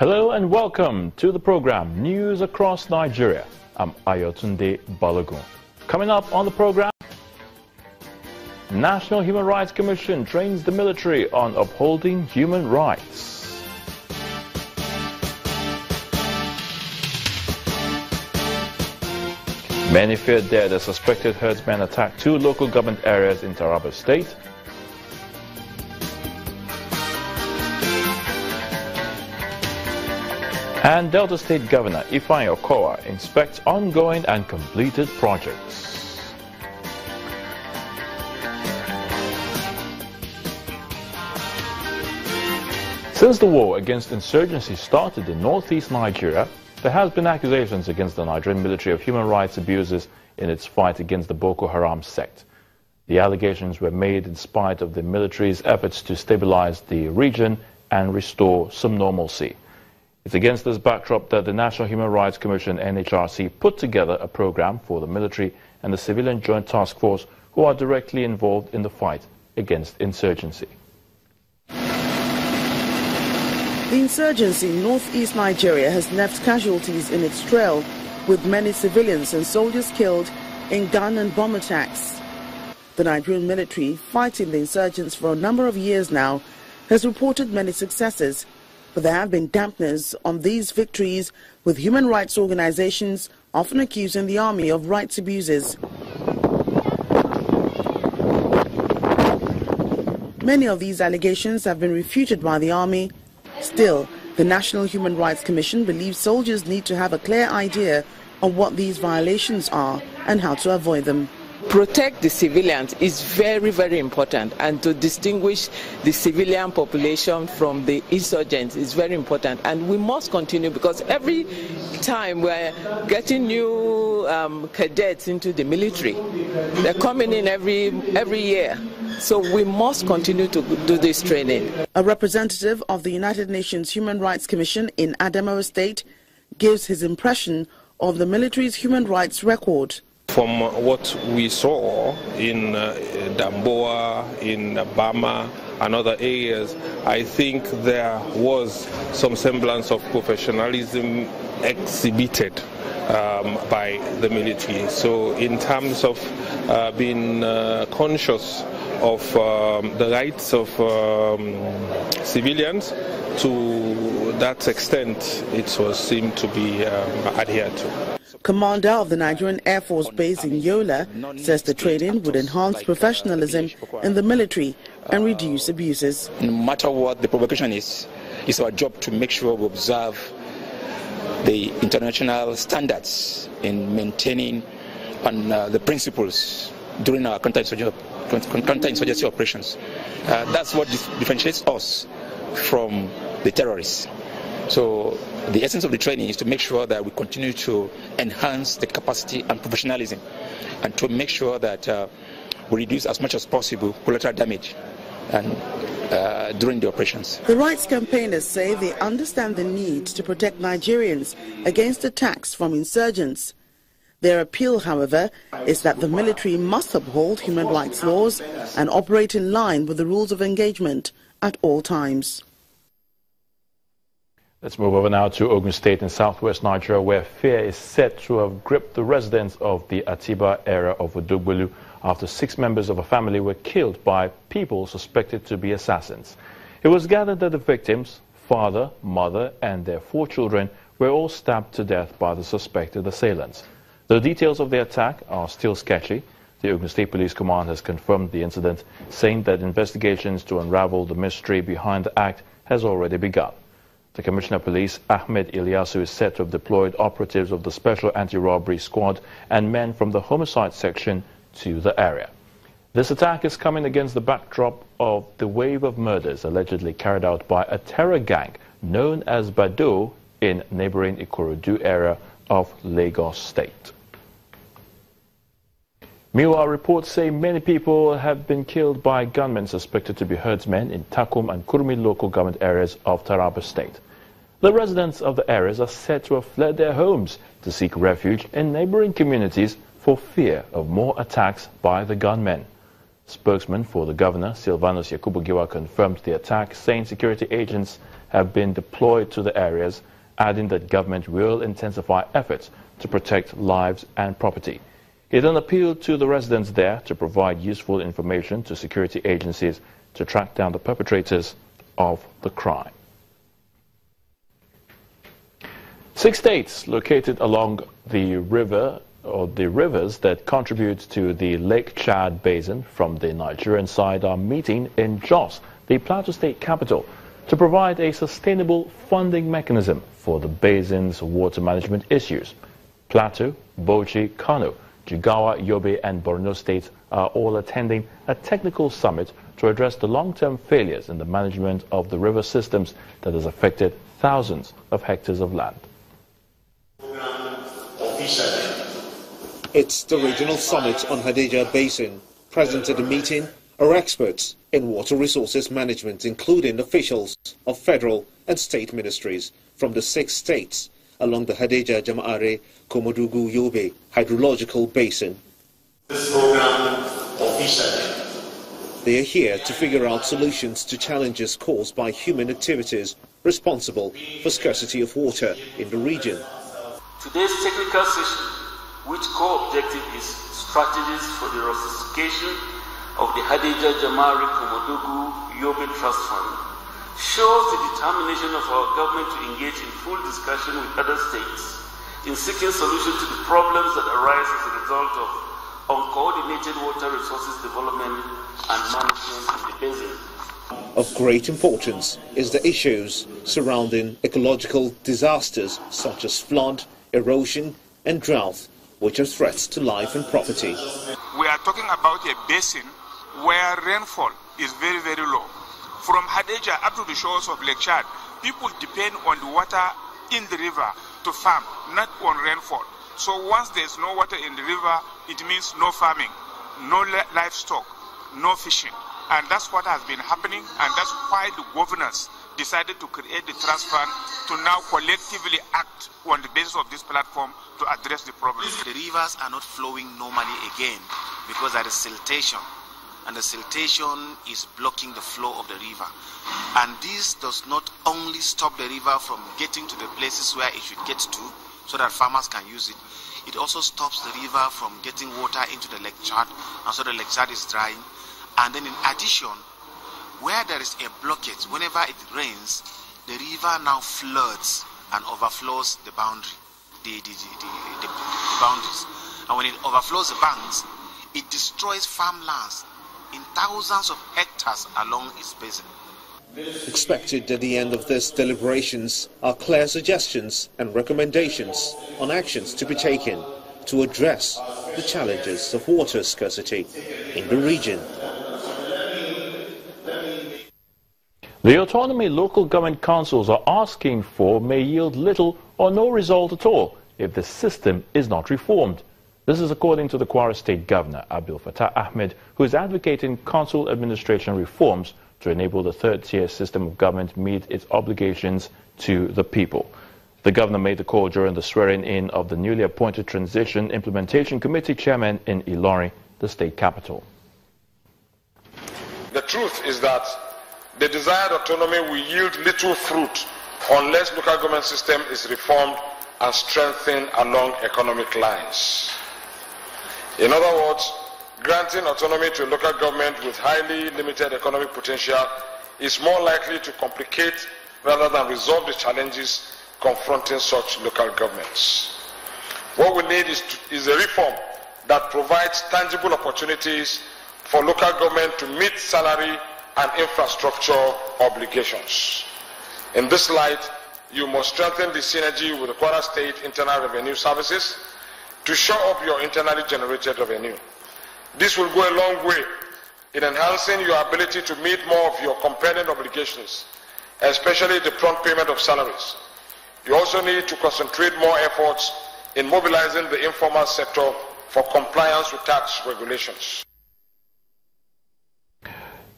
Hello and welcome to the program News Across Nigeria. I'm Ayotunde Balogun. Coming up on the program, National Human Rights Commission trains the military on upholding human rights. Many feared dead as suspected herdsmen attacked 2 local government areas in Taraba State. And Delta State Governor Ifeanyi Okowa inspects ongoing and completed projects. Since the war against insurgency started in northeast Nigeria, there has been accusations against the Nigerian military of human rights abuses in its fight against the Boko Haram sect. The allegations were made in spite of the military's efforts to stabilize the region and restore some normalcy. It's against this backdrop that the National Human Rights Commission, NHRC, put together a program for the military and the Civilian Joint Task Force who are directly involved in the fight against insurgency. The insurgency in northeast Nigeria has left casualties in its trail, with many civilians and soldiers killed in gun and bomb attacks. The Nigerian military, fighting the insurgents for a number of years now, has reported many successes. But there have been dampeners on these victories, with human rights organizations often accusing the army of rights abuses. Many of these allegations have been refuted by the army. Still, the National Human Rights Commission believes soldiers need to have a clear idea of what these violations are and how to avoid them. Protect the civilians is very, very important, and to distinguish the civilian population from the insurgents is very important, and we must continue, because every time we're getting new cadets into the military. They're coming in every year, so we must continue to do this training. A representative of the United Nations Human Rights Commission in Adamawa State gives his impression of the military's human rights record. From what we saw in Damboa, in Bama and other areas, I think there was some semblance of professionalism exhibited by the military. So in terms of being conscious of the rights of civilians, to that extent it was seemed to be adhered to. Commander of the Nigerian Air Force Base in Yola says the training would enhance professionalism in the military and reduce abuses. No matter what the provocation is, it's our job to make sure we observe the international standards in maintaining the principles during our counterinsurgency operations. That's what differentiates us from the terrorists. So the essence of the training is to make sure that we continue to enhance the capacity and professionalism, and to make sure that we reduce as much as possible collateral damage during the operations. The rights campaigners say they understand the need to protect Nigerians against attacks from insurgents. Their appeal, however, is that the military must uphold human rights laws and operate in line with the rules of engagement at all times. Let's move over now to Ogun State in southwest Nigeria, where fear is said to have gripped the residents of the Atiba area of Odogbolu after 6 members of a family were killed by people suspected to be assassins. It was gathered that the victims, father, mother and their 4 children, were all stabbed to death by the suspected assailants. The details of the attack are still sketchy. The Ogun State Police Command has confirmed the incident, saying that investigations to unravel the mystery behind the act has already begun. The Commissioner of Police, Ahmed Ilyasu, is said to have deployed operatives of the Special Anti-Robbery Squad and men from the Homicide Section to the area. This attack is coming against the backdrop of the wave of murders allegedly carried out by a terror gang known as Bado in neighboring Ikorodu area of Lagos State. Meanwhile, reports say many people have been killed by gunmen suspected to be herdsmen in Takum and Kurmi local government areas of Taraba State. The residents of the areas are said to have fled their homes to seek refuge in neighboring communities for fear of more attacks by the gunmen. Spokesman for the governor, Silvanus Yakubu Giwa, confirmed the attack, saying security agents have been deployed to the areas, adding that government will intensify efforts to protect lives and property. He then appealed to the residents there to provide useful information to security agencies to track down the perpetrators of the crime. 6 states located along the river or the rivers that contribute to the Lake Chad Basin from the Nigerian side are meeting in Jos, the Plateau State capital, to provide a sustainable funding mechanism for the basin's water management issues. Plateau, Bauchi, Kano, Jigawa, Yobe and Borno states are all attending a technical summit to address the long-term failures in the management of the river systems that has affected thousands of hectares of land. It's the regional summit on Hadejia Basin. Present at the meeting are experts in water resources management, including officials of federal and state ministries from the 6 states along the Hadejia Jama'are Komodugu Yobe hydrological basin. This program officially. They are here to figure out solutions to challenges caused by human activities responsible for scarcity of water in the region. Today's technical session, which core objective is strategies for the resuscitation of the Hadejia Jama'are Komodugu Yobe Trust Fund, shows the determination of our government to engage in full discussion with other states in seeking solutions to the problems that arise as a result of uncoordinated water resources development and management in the basin. Of great importance is the issues surrounding ecological disasters such as flood, erosion and drought, which are threats to life and property. We are talking about a basin where rainfall is very, very low. From Hadejia up to the shores of Lake Chad, people depend on the water in the river to farm, not on rainfall. So once there's no water in the river, it means no farming, no livestock, no fishing. And that's what has been happening, and that's why the governors decided to create the trust fund to now collectively act on the basis of this platform to address the problem. The rivers are not flowing normally again because there is siltation, and the siltation is blocking the flow of the river. And this does not only stop the river from getting to the places where it should get to so that farmers can use it, it also stops the river from getting water into the Lake Chad, and so the Lake Chad is drying. And then in addition, where there is a blockage, whenever it rains, the river now floods and overflows the boundary, the boundaries. And when it overflows the banks, it destroys farmlands in thousands of hectares along its basin. Expected at the end of these deliberations are clear suggestions and recommendations on actions to be taken to address the challenges of water scarcity in the region. The Autonomy local government councils are asking for may yield little or no result at all if the system is not reformed. This is according to the Kwara State Governor, Abdul Fattah Ahmed, who is advocating council administration reforms to enable the third-tier system of government meet its obligations to the people. The governor made the call during the swearing-in of the newly appointed Transition Implementation Committee chairman in Ilorin, the state capital. The truth is that the desired autonomy will yield little fruit unless local government system is reformed and strengthened along economic lines. In other words, granting autonomy to a local government with highly limited economic potential is more likely to complicate rather than resolve the challenges confronting such local governments. What we need is a reform that provides tangible opportunities for local government to meet salary and infrastructure obligations. In this light, you must strengthen the synergy with the Kwara State Internal Revenue Services to shore up your internally generated revenue. This will go a long way in enhancing your ability to meet more of your compelling obligations, especially the prompt payment of salaries. You also need to concentrate more efforts in mobilizing the informal sector for compliance with tax regulations.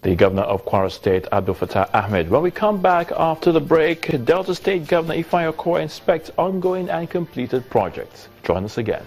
The Governor of Kwara State, Abdul Fattah Ahmed. When we come back after the break, Delta State Governor Ifeanyi Okowa inspects ongoing and completed projects. Join us again.